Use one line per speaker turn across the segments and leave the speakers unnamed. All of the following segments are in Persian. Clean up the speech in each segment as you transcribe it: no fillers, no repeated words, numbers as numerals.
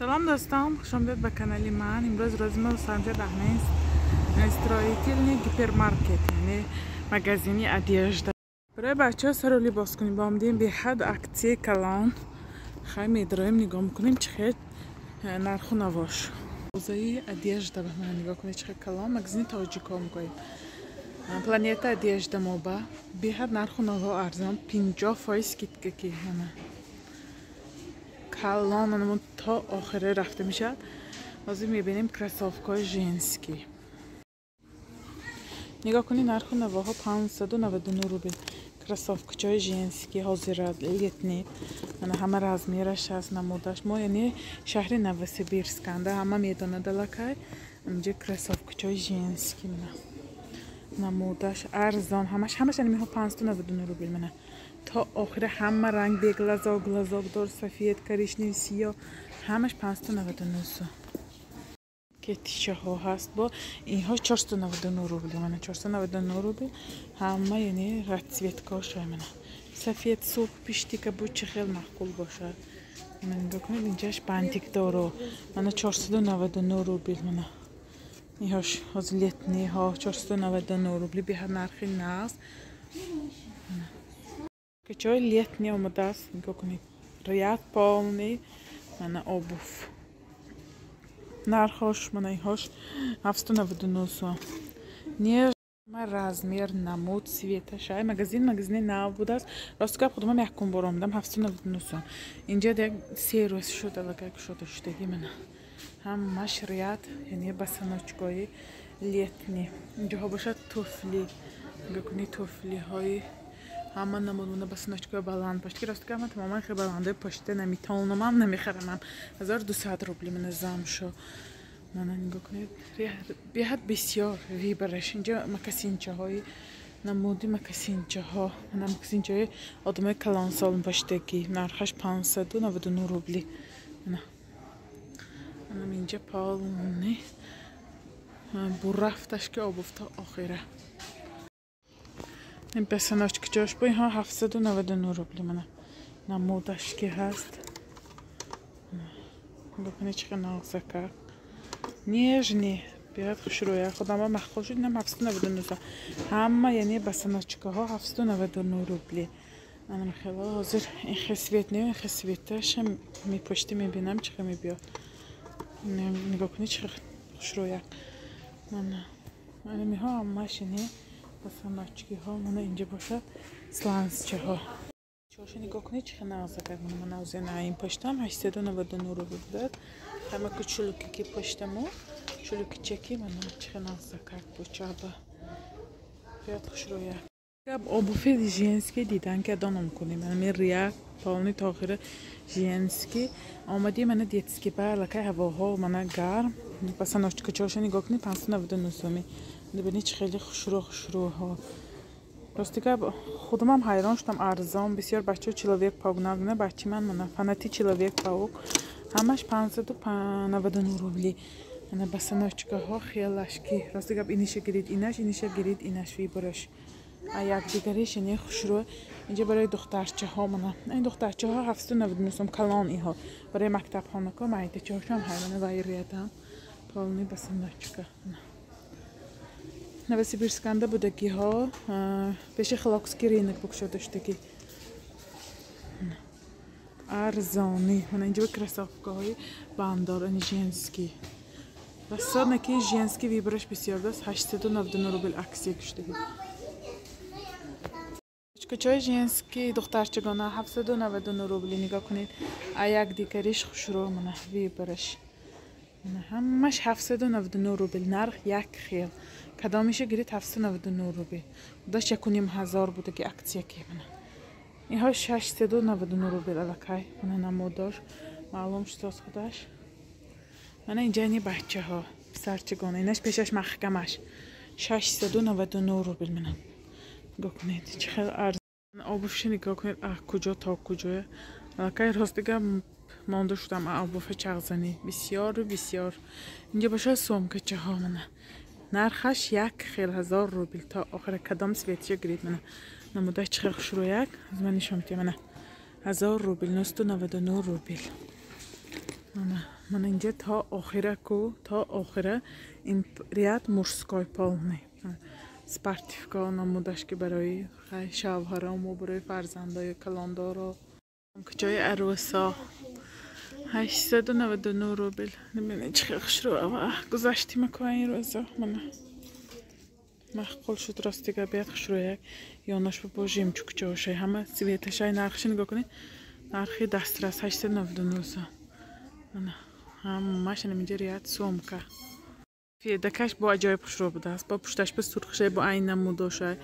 سلام دوستان، خوش آمدید به کانال من. امروز روز ما سمجه دهنیست استرایتیلنی گیپرمارکت، یعنی مگزینی ادیجده. برای بچه ها سر و لباس کنیم با آمدیم به حد اکتی کلان. خیلی میدرایم نگاه میکنیم چقدر نرخ و نواش اوزایی ادیجده. به من نگاه کنید چقدر کلان. مگزینی تاجیکا میگوییم. پلانیتا ادیجده موبا به حد نرخ و نوا ارزان 50% скидка کی همه کلان تا آخره رفته میشه. بازی میبینیم کراسوفکای ژنسکی. نگاه کنید نرخ نواها 599 روبل. کراسوفکای ژنسکی حاضر لیتنی. من همه размерش هست نمودش. ما یعنی شهر نووسیبیرسکنده همه میدونه دلکای. اینجا کراسوفکای ژنسکی منه. نمودش ارزان همش یعنی 599 روبل منه. تا آخر همه رنگ به گلازاگ دار سفید کریشنی سیاه همش 599 که تیشه ها هست با اینها 499 روبل منه. 499 روبل همه یعنی رتسویتکاش منه. سفید صبح پیشتی که بود چه خیلی معقول باشه. من نگاه کنید اینجاش بانتیک داره منه 499 روبل منه. اینهاش از لیتنی ها 499 روبل به هر نرخی ناز. که چای لیتنی آمده است. نگاه کنید ریاد پالنی منه آبوف نرخش منه اینهاش 799 نیز من размер نمود سویت شای مگزین نو بوده است. راست که خودم محکوم برآمدم 799. اینجا دیگه 3 روز شده لکه شده شدگی منه همش ریاد یعنی بسناچگاهی لیتنی. اینجا ها باشد توفلی. نگاه کنید توفلی های همه نمودونه بسناچگاه بلند پشتی. راست که من تماما خیلی بلنده پشته نمیتونم هم نمیخرم. 1200 روبل من زم شو. من نگاه کنید بیاد بسیار ویبرش. اینجا مکسینچه های نمودی مکسینچه ها من مکسینچه های آدمای کلان سالم پشتگی نرخش 599 روبلی من اینجا پالونی برفتش که آبوفتا آخره این بسناچ که جاش با اینها 799 روبلی منه نمودش که هست. نگاه کنید چقدر نازه کرد نیجنی بیاد خوش رویه خودم ها مخوش شدیم 799 همه یعنی بسناچکه ها 799 روبلی. من خیلی حاضر این خسویت نیو این خسویتش هم میپشتی میبینم چقدر میبیاد. نگاه کنید چقدر خوش رویه من میها همش یعنی بسناچکی ها من اینجا باشد سلانسچه ها چاش نگاه کنید چقدر نازه کرد. من نازه نه این پشتم 899 روبل داد. همه که چلوکی که پشتمو چلوکی چکی من چقدر نازه کرد بچابه خیلی خوش رویه. آبوفه ژنسکی دیدن که دانم کنیم من ریاد پالونی تاخیر ژنسکی آمدی من دیتسکی بر لکه هواها من گرم بسناچکی چاش نگاه کنید 599 ببینید خیلی خوش رو ها. راستی که خودم هم حیران شدم ارزان بسیار. بچه چلویک پاک نگنه بچه من فناتی چلویک پاک همش 599 روبلی من بسناچکه ها خیالش کی. راستی که اینیشه گرید اینش وی برش یک دیگریش یعنی خوش رو. اینجا برای دخترچه ها من این دخترچه ها 799 کلان اینها برای مکتب ها نکو مایده چهارشم حیرانه وای ریدم پالونی بسناچکه نووسیبیرسکنده بودگی ها پیش خلاکسکی رینک بکشو داشتگی ارزانی من اینجا کراسوفکا های باندار این ژنسکی بسیار نکی ژنسکی ویبرش بسیار دست 899 روبل اکسی کشتگی. کچای ژنسکی دخترچگانه 799 روبلی. نگاه کنید یک دیگریش خوش رو من ویبرش من همش 799 روبل نرخ یک خیل کدامیشه گرید 799 روبل داشت 1,500 بوده که اکسیه که منه اینها 699 روبل الکای منه نموداش معلوم شد از خودش. من اینجا اینی بچه ها سرچگانه اینش پیشش محکمش 699 روبل منه. نگاه کنید چقدر ارزان آبوفش نگاه کنید کجا تا کجاه الکای راستی که مانده شدم آبوف چغزنی بسیار اینجا باشه سومکچه ها منه نرخش 1000 روبل تا آخر کدام سویتیه گرید منه نموده چقدر خوش رو یک از من نشون میده منه 1000 روبل 999 روبل من اینجا تا آخره کو تا آخره این ریاد مورسکای پالنی سپارتیفکا نمودش که برای شوهرام و برای فرزندای کلاندارا که جای عروسا 899 روبل. نمیدونی چه خوش رو گذاشتیم که این روزا من مخول شد راستیگه بیاد خوش رو یک یاناش بباجیم چوک جاشه همه سویتش های نرخش نگاه کنید نرخی دسترس 899 من همش اینجا ریاد سومکه فی دکش با عجایب خوش رو بوده است با پشتش به سرخشه با این نموداشه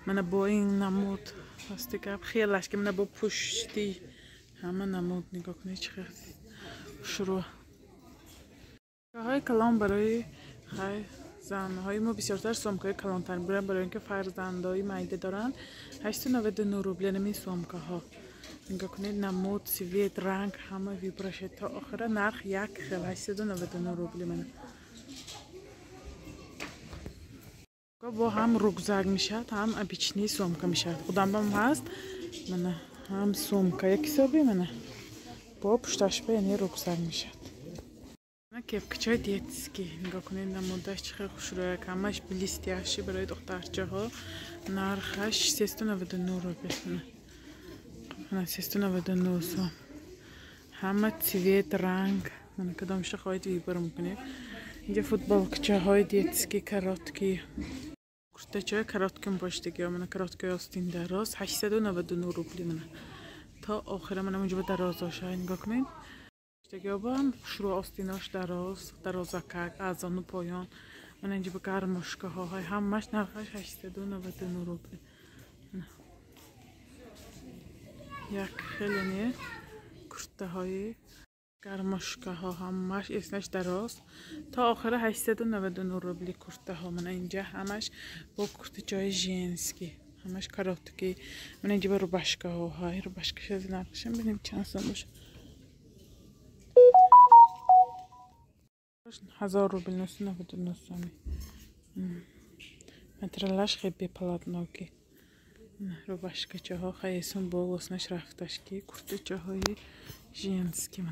من با این نمود راستیگه خیلیش که من با پشتی همه نمود نگاه کنید چه خوش رو های کلام برای زنهای ما بسیارتر سومکه کلانتر برن برای اینکه فرزندای معده دارن 899 روبل نمی سومکه ها نگاه کنید نمود سوید رنگ همه ویبرشه تا آخره نرخ یک خیلی 899 روبل منه با هم رگزگ میشد هم بیچنی سومکه میشد خودم هم هست منه هم سومکه یک حسابی منه با پشتش به یعنی رگزگ میشد کپکچای دیتسکی نگاه کنید نمودش چقدر خوش روی همش بلیستیاشی برای دخترچه ها نرخش 399 روبل من 399 سوم همه تیوید رنگ من کدامش خواهید ویبر میکنید اینجا فوتبالکچه های دیتسکی کراتکی کرتچه های کراتکم باشتگی من کراتکی آستین دراز 899 روبل من تا آخره من اونجا به درازاش های نگاه کنید دیگه هم شروع آستیناش درازکک از آن پایان من اینجا به گرماشکه های همش نرخش 899 روبل یک خیلی نه کرته های گرماشکه ها همش اسمش دراز تا آخر 899 روبل کرته ها من اینجا همش با کرته جای جینسکی همش کراتکی من اینجا به روباشکه ها های روباشکه از نرخشم ببینیم چند سوم باشه 1000 روبل 999 سومی مترلاش خیلی پلاتناکی روباشکه چه ها خیلیسون با واسمش رفتشکی کرته چه های جینسکی من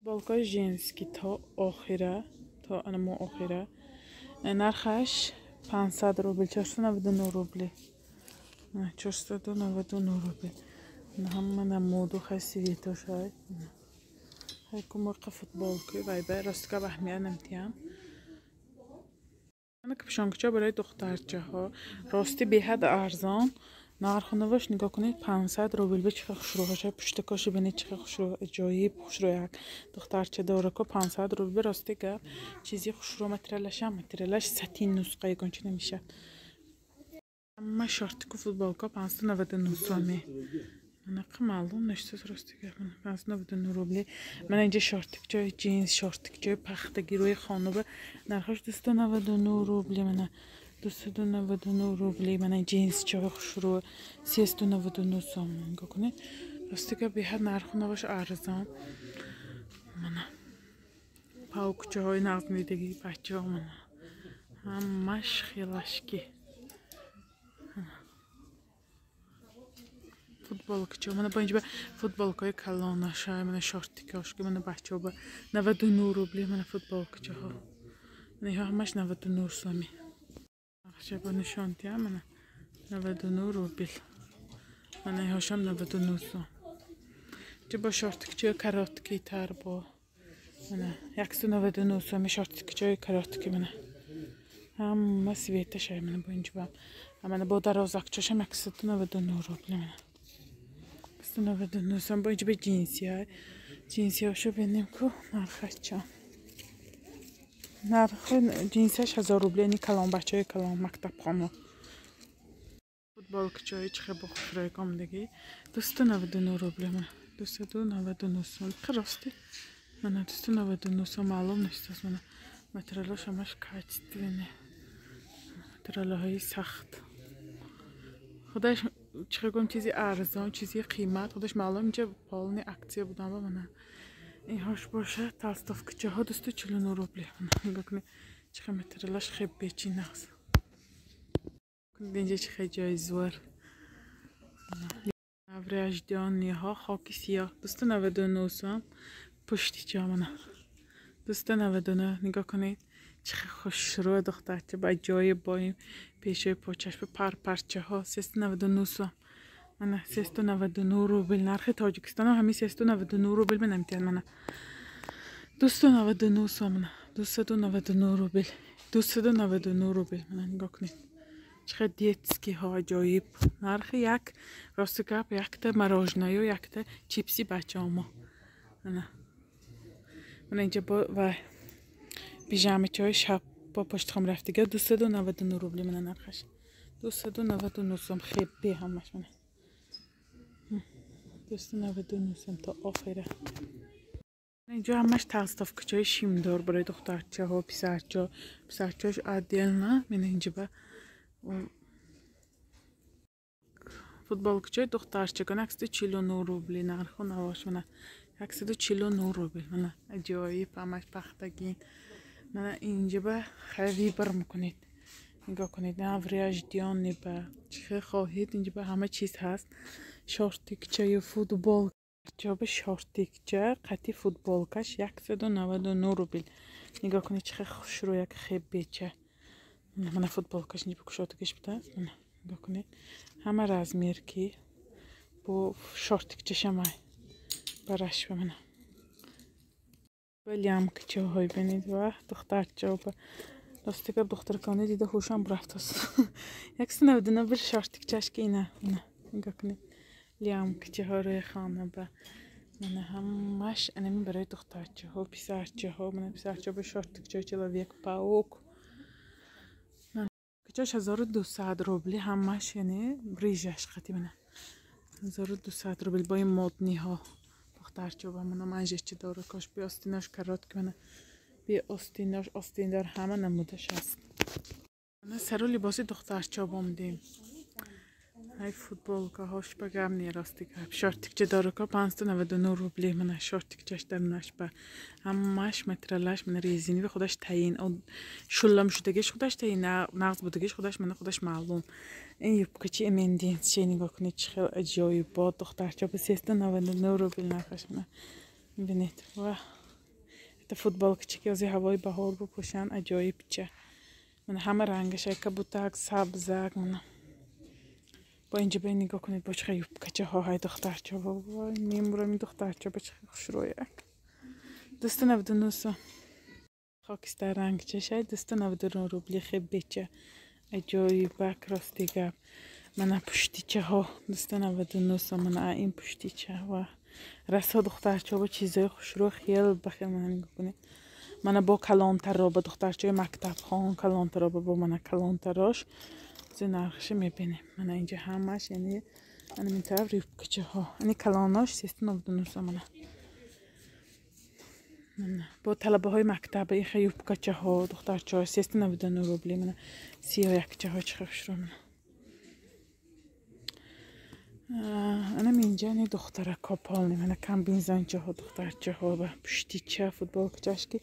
بالکای جینسکی تا آخره تا انمو آخره نرخش 500 روبل 499 روبل 499 روبل همه نمودو خیلی ویتاش های هایکو مرقه فوتبالکی وای به راست که بحمیه نمتیم من که پشانکچه برای دخترچه ها راستی به حد ارزان نرخونش نگاه کنید 500 روبل به چقدر خوش روشه پشت کاش ببینید چقدر خوش رو جایی خوش رو یک دخترچه داره که 500 روبل راستی که چیزی خوش رو مترلش ساتین نسخه کنچه نمیشه اما شورت کو فوتبالکا 599 سومی من معلوم نشد راستی که 599 روبل من اینجا شورت جای جینز شورت جای پختگی روی خانوم نرخش 299 روبل من 299 روبل من جینز چه خوش رو 399 سوم نگاه کنید راستی که به حد نرخ نباش ارزان من پاوکچه های نقدیدگی بچه ها من همش خیلشکی فوتبالکچه من با اینجا فوتبالکای کلانش های من شورتیکاش که من بچه ها با 99 روبل من فوتبالکچه ها من همش 99 سومی نقشه با نشانتی هم من 99 روبل من هاشم 99 سوم چه با شورتیکچه کراتکی تر با من 199 سوم شورتیکچه کراتکی من هم سویتش های من با اینجا من با درازکچه هم 199 روبل من 199 سوم با اینجا به جینسی هاشو بینیم که نرخش چند نرخ جینسش 1000 روبل یعنی کلام بچه های کلام مکتب خانه فوتبالکچه های چه با خوش رایگام دیگه 299 روبل من 299 سوم راستی من 299 سوم معلوم نیست از من مترلاش همش کچ دیونه مترله های سخت خودش چه گم چیزی ارزان چیزی قیمت خودش معلوم اینجا پالنی اکسیه بودم با من این هاش باشه تلستافکچه ها 249 روبل نگاه کنید چه مترلاش خیلی بیچی نقص اینجا چه جای زور ابر اجدانی ها خاکی سیاه 299 سوم پشتی جامنه 299 نگاه کنید چقدر خوش رو دخترچه با جای با این پیشه پاچش به پرچه ها 399 سوم من 399 روبل نرخ تاجیکستان همین 399 روبل بنمیتین من 299 سوم 299 روبل 299 روبل من نگاه کنید چقدر دیتسکی ها عجایب نرخ یک راستگپ یک تا مراجنایی و یک تا چیپسی بچه ها ما من اینجا با پیژامه چای شب با پشت خم رفتگی 299 روبلی من نرخش 299 سوم خیلی همش من 299 سوم تا آخره اینجا همش تغذیه کچای شیمدار برای دخترچه ها پسرچه‌هاش عادیه نه من اینجا با فوتبال کچای دخترچه کنه 149 روبلی نرخ و نواش من 149 روبل من عجایب همش پختگین من اینجا با خریبر میکنید نگاه کنید نوریاج دیان با چه خواهید اینجا با همه چیز هست شورتیکچه فوتبال جاب شورتیکچه قطعی فوتبالکش 199 روبل نگاه کنید چه خوش رو یک خیلی بیچه من فوتبالکش اینجا بکشاتگش بده نگاه کنید همه رزمیر کی با شورتیکچه شمای برش بمنه ولیام کچه های بینید و دخترچه و راستی که دختر کنه دیده هوشم برفت است 199 بر شورتیکچهش که اینه نگاه کنید لیام کچه ها روی خانه با من همش انمی برای دخترچه ها پسرچه ها من پسرچه به شورتیکچه چلا یک پاوک کچهش 1200 روبلی همش یعنی بریجش خطی منه 1200 روبل با این مدنی ها دخترچه با من منجش چی داره کاش بی آستیناش کرات کنه بی آستیناش آستیندار همه نمودش هست من سر و لباسی دخترچه بامدیم های فوتبال که هاش بگم نی راستی که شورتیکچه داره که 599 روبلی من شورتیکچهش در نش با همش مترلش من ریزینی به خودش تعیین او شلم شدگیش خودش تعیین نقض بودگیش خودش من خودش معلوم این یبکچی امندین چه نگاه کنید چه عجایب با دخترچه به 399 روبل نخش من ببینید و تا فوتبال که از هوای بهار بپوشن عجایب چه من همه رنگش کبوتک سبزک من با اینجا به نگاه کنید با چه کچه های دخترچه با میمورم این دخترچه با چه خوش رو یک 299 سوم خاکستر رنگ چه 299 روبلی خیلی بچه عجایب بک راستی گپ من پشتی چه ها 299 سوم من این پشتی چه و رسا دخترچه با چیزای خوش رو خیال بخیر من نگاه کنید من با کلانتر را با دخترچه مکتب خان کلانتر را با من کلانتراش نرخش میبینیم من اینجا همش یعنی من این طرف ریبکچه ها یعنی کلاناش 399 سوم من با طلبه های مکتب این خیلی ریبکچه ها دخترچه ها 399 روبلی من 31 چه ها چه خوش رو من انا اینجا یعنی دختره کاپال من کم بینزنچه ها دخترچه ها و پشتی چه فوتبال کچهش که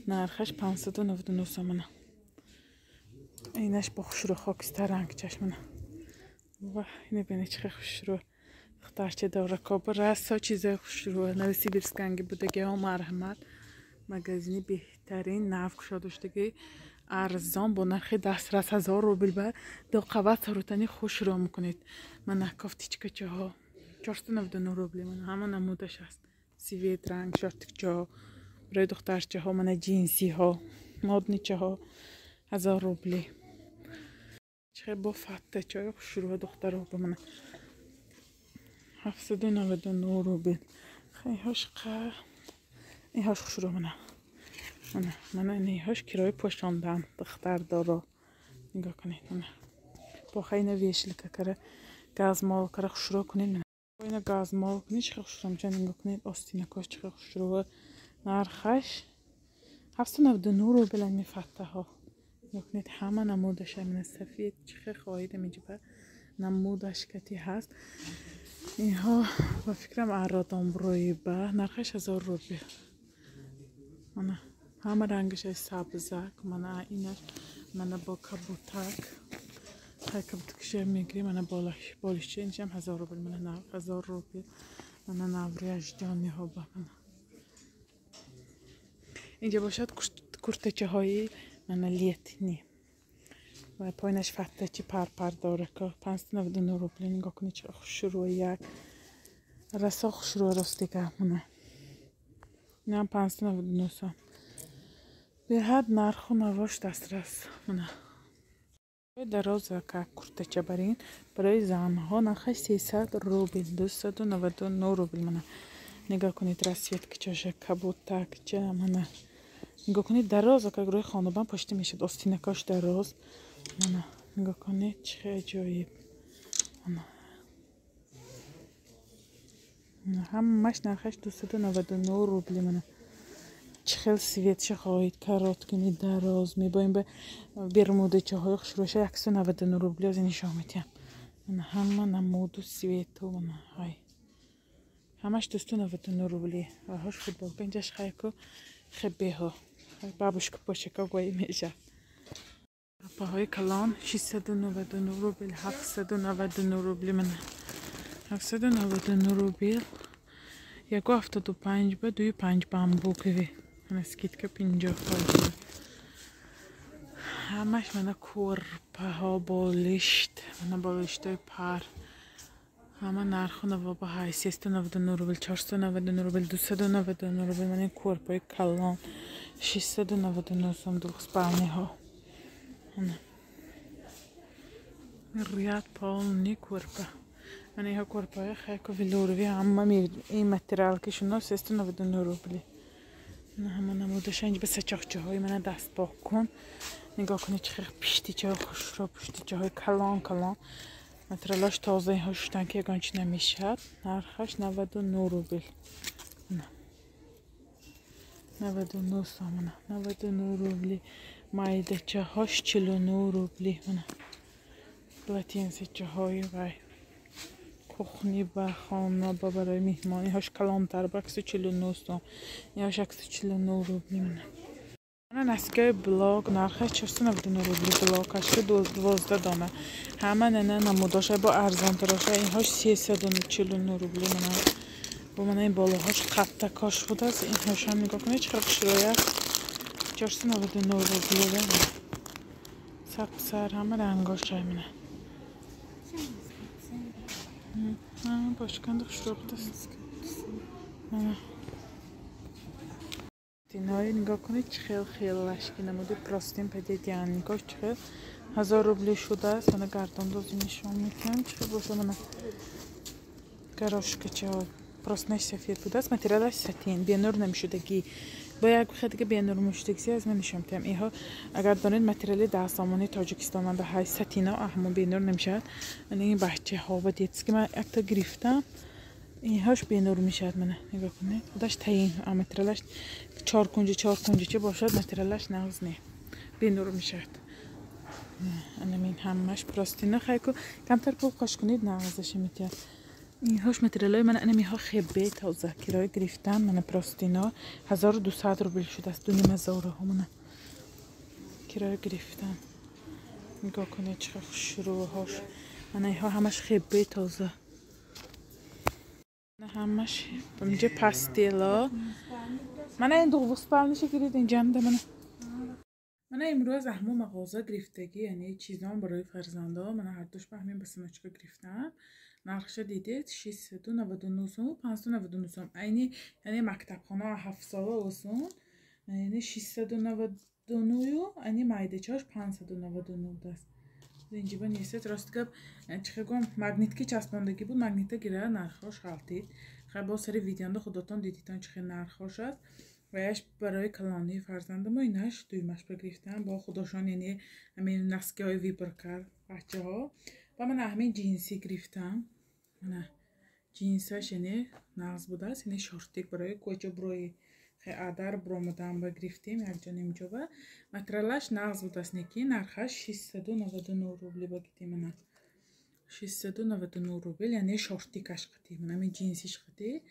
نرخش 599 سوم اینش با خوش رو خاکستر رنگ چشمنه و اینه بینه چه خوش رو دخترچه داره کابه رسا چیزای خوش رو نویسی بیرسکنگی بودگی ها مرحمت مگزینی بهترین نفکش داشتگی ارزان با نرخ دسترس 1000 روبل به دو قوت روتنی خوش رو میکنید من نکافتی چکچه ها 499 روبلی من همه نمودش هست سیویت رنگ شورتیکچه ها برای دخترچه ها من جینسی ها مادنیچه ها 1000 روبلی چه با فته چای خوش رو دختر رو به من 799 روبل خیلی هاش این هاش خوش رو من این هاش کرای پوشاندن دختر داره نگاه کنید من با خیلی نویشل که کره گازمال کره خوش رو کنید من با این گازمال کنید چه خوش رو میشه نگاه کنید آستینکاش چه خوش رو نرخش 799 روبل می فته ها نگاه کنید همه نمودش من سفید چه خواهید میجه نمودش کتی هست اینها با فکرم ارادام روی با نرخش 1000 روبل من همه رنگش سبزک من اینش من با کبوتک های کبوتکش میگیری من بالش اینجام 1000 روبل من 1000 روبل من نوریاج جانی ها با من اینجا باشد کورتچه های من لیتنی و پایینش فتچی پر داره که 599 روبل. نگاه کنید چه خوشرو یک رسا خوشرو راست دیگه مونه. این هم 599 سام. به حد نرخ و نواش دسترس مونه. دراز که کورتچه برین برای زنها نرخش 300 روبل 299 روبل مونه. نگاه کنید رسیت که چه کبوتک چه مونه. نگاه کنید دراز که روی خانوبان پشتی میشد آستینکاش دراز مونه. نگاه کنید چه عجایب همش نرخش 299 روبل مونه. چه سویت چه خواهید کارات کنید دراز میبایم به برموده چه های خشروشه 199 روبل از این شامتیم همه نمود و سویت و های همش 299 روبلی و هاش فوتبال پنجش خیلی خبه ها بابوشک پاشکا گویی میشه. پاهای کلان 699 روبل 799 روبل منه. 799 روبل یک 75 به 25 بامبوکوی من اسکیت که 50 خواهد همش منه کورپه ها بالشت منه بالشت های پر همه نرخ و با های 399 روبل 499 روبل 299 روبل منه کورپه های کلان 699 سام دوخ بانی ها ریاد پال نی کورپه من ایها کورپه های خیلی که ویلوروی همه این متریال که شنا 399 روبلی نه همه نمودش اینج به سچاقچه های من دست باک کن نگاه کنید چه پشتی چه خوش را پشتی چه های کلان متریالاش تازه این ها شدن که یگانچی نمیشد. نرخش 99 روبل 99 سامانه 99 روبلی مایده چه هاش 49 روبلی منه بلاتین سچه های وای کخنی با خانه با برای میهمانی هاش کلانتر با 149 سام یا 149 روبلی منه. من اسکای بلاگ نرخش 499 روبلی بلاگش که 12 دانه همه نه نموداشه با ارزان تراشه این هاش 349 روبلی منه با من این بالاهاش قطعکاش بوده است این هاش هم نگاه کنید چقدر شروعه 499 روبلی منه سر همه رنگاش های منه başkanlık şuraptası. Dinayı nigah کنید خیلی لشکی نموده پراستین پدیدیان نگاه چه 1000 روبلی شده است من گردان دوزی نشون میکنم چه باشه من گراش که چه پراستنش سفید بوده است متریالش ستین بینور نمیشدگی با یک بخاطر که بینور مشتگی از من نشون میدم اینها اگر دارید متریال دستسامانی تاجیکستان من به های ستینا احمو بینور نمیشد این بچه ها و دیت که من اکتا گرفتم اینهاش بینور میشد منه نگاه کنید خودش تعیین متریالش 4 کنجی چه باشد متریالش نغز نه بینور میشد انا این همش پراستینا خیلی کمتر پول خواهش کنید نغزش میتونه اینهاش متریالای من انمیها خیلی تازه کرایه گرفتم من پراستینا 1200 روبل شده است 2000 همونه کرایه گرفتم نگاه کنید چه شروعهاش من اینها همش خیلی تازه نه همش اینجا پاستیلا من این دو وسپارنش گرید اینجا من امروز احمو مغازه گرفتگی یعنی چیزام برای فرزندا من هر دوش به همین بسناچکا گرفتم نرخش دیدید 699 سوم 599 سوم یعنی مکتبخانه 7 ساله اوسون یعنی 699 یعنی مایده چاش 599 است اینجا با نیست راست که چه گم مگنیت که چسباندگی بود مگنیت گیره نرخش خالتید خیلی با سری ویدیوند خودتون دیدیدن چه نرخش است و یش برای کلانی فرزند ما اینش دویمش بگرفتم با خودشان یعنی همین نسکه های ویبرکر بچه ها و من همین جینسی گرفتم نه جینسش یعنی نغز بوده است یعنی شورتیک برای کوچه بروی خیلی عدر برومدن بگرفتیم یک جا نمیجا و متریالش نغز بوده است نکی نرخش 699 روبلی بگیتیم من 699 روبل یعنی شورتیکش قطی من همین جینسیش قطی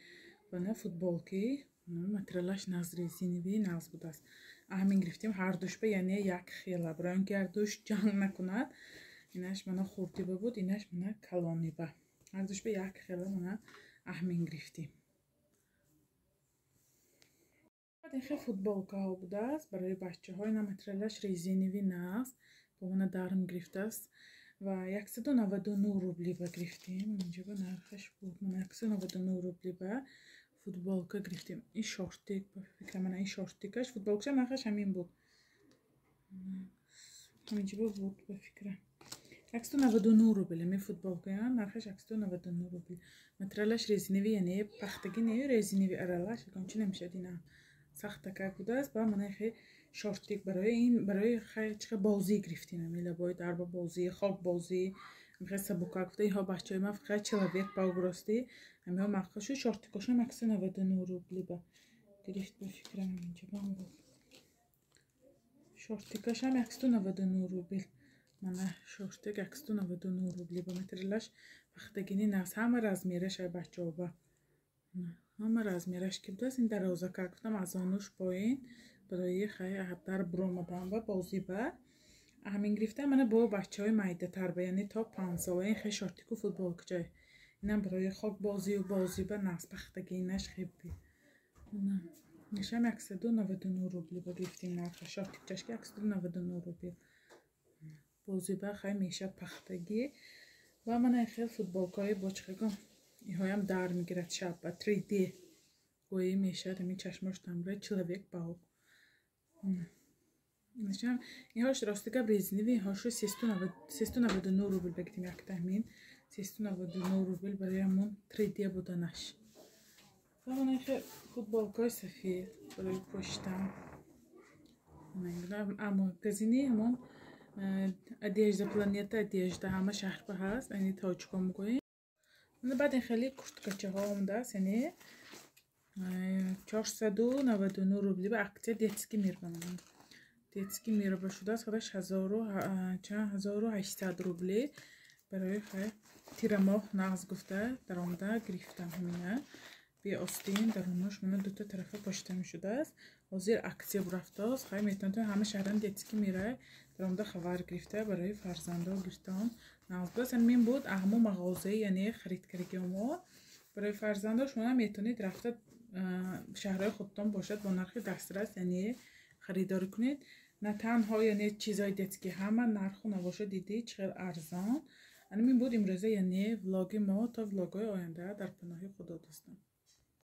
و نه فوتبالکی متریالش نغز ریزینی بی نغز بوده است همین گرفتیم هر دوش به یعنی یک خیله برای اینکه هر دوش جنگ نکند اینش من خورتی بود اینش من کلانی با هر دوش به یک خیله من همین گرفتیم این خیلی فوتبالکا ها بوده است برای بچه های. اینا متریالش резиновý است. با من дарم گرفته است و 199 روبلی با گرفتیم. اینجا با نرخش بود. من 199 روبلی با فوتبالکا گرفتیم. این شورتیک با فکر من این شورتیکش فوتبالکش نرخش همین بود. همینجا بود با فکرم 199 روبل می فوتبالکا نرخش 199 روبل. متریالش резиновý یعنی پختگی نه резиновý ارالش کنچی نمیشه دینا سخت تکه بوده است. با من خیلی شورتیک برای خیلی چه بازی گرفتیم. میله باید در بازی خاک بازی خیلی سبکا گفته ها بچه ما خیلی چلاویک باگراستی همه ها مخشو شورتیکاش هم 199 روبلی با گرفت به فکرم. اینجا با شورتیکاش هم 199 روبل. من شورتیک 199 روبلی با متریالش پختگی نه همه размерش بچه ها با همه размерش که بود. این درازه که گفتم از آنوش پایین برای خیلی در برآمدن و بازی با همین گرفتم. من با بچه های مایده تر یعنی تا 5 ساله این خیلی شورتیک و فوتبال کجای اینم برای خاک بازی و بازی با نصب پختگی نش خیلی نشم 199 روبلی با گرفتیم. نرخ شورتیک چشکی 199 روبلی بازی با خیلی میشه پختگی و من خیلی فوتبالکای باچخگم این هایم در میگیرد شب با 3D گویی میشه دمی چشمش تمره چلویک باو نشم این هاش راستی که резиновý این هاشو 399 روبل بگیریم. یک تخمین 399 روبل برای همون 3D بودنش. و من خیلی فوتبالکای سفید برای پشتم اما گزینی همون одежда планета одежда همه شهر به هست یعنی تاجکا میگوییم. بعد این خیلی کشتکچه ها آمده است یعنی 499 روبلی به اکتر دیتسکی میر بمانم. دیتسکی میر بشده است خودش 1800 روبلی برای خیلی تیر ماه نغز گفته در آمده گرفتم. همینه بی آستین در اوناش من دوتا طرفه پشته می شده است. حاضر اکتیه برفته است. خیلی میتونید همه شهران دیتسکی میره در آمده خبر گرفته برای فرزنده گرفتم. نغز بس این بود اهمو مغازه یعنی خرید کردگی ما برای فرزنده شما میتونید رفته شهرهای خودتان باشد با نرخ دسترس یعنی خریداری کنید. نه تنها یعنی چیزای دیتسکی همه نرخ نباشه دیدی چقدر ارزان. این بود امروزه یعنی ولاگ ما تا ولاگ‌های آینده در پناه خدا دوستان.